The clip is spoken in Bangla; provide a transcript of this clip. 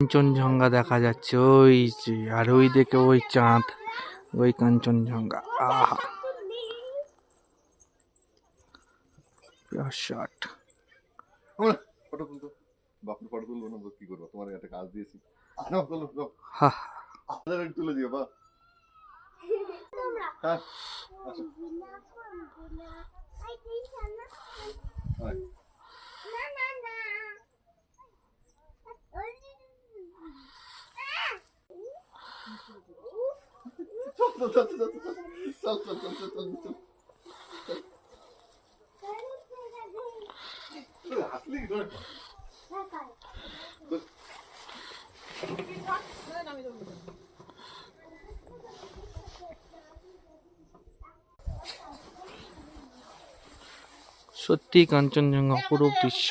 কাঞ্চনজঙ্ঘা দেখা যাচ্ছে ওই যে, আর ওই দিকে ওই চাঁদ, ওই কাঞ্চনজঙ্ঘা। আহা, শট। ফটো তুলতো, বাপরে ফটো তুলবো না কি করবো, তোমার একটা কাজ দিয়েছি না, তুলো হা, তুলে দিও বা। হ্যাঁ সত্যি কাঞ্চনজঙ্ঘা পুরো দৃশ্য।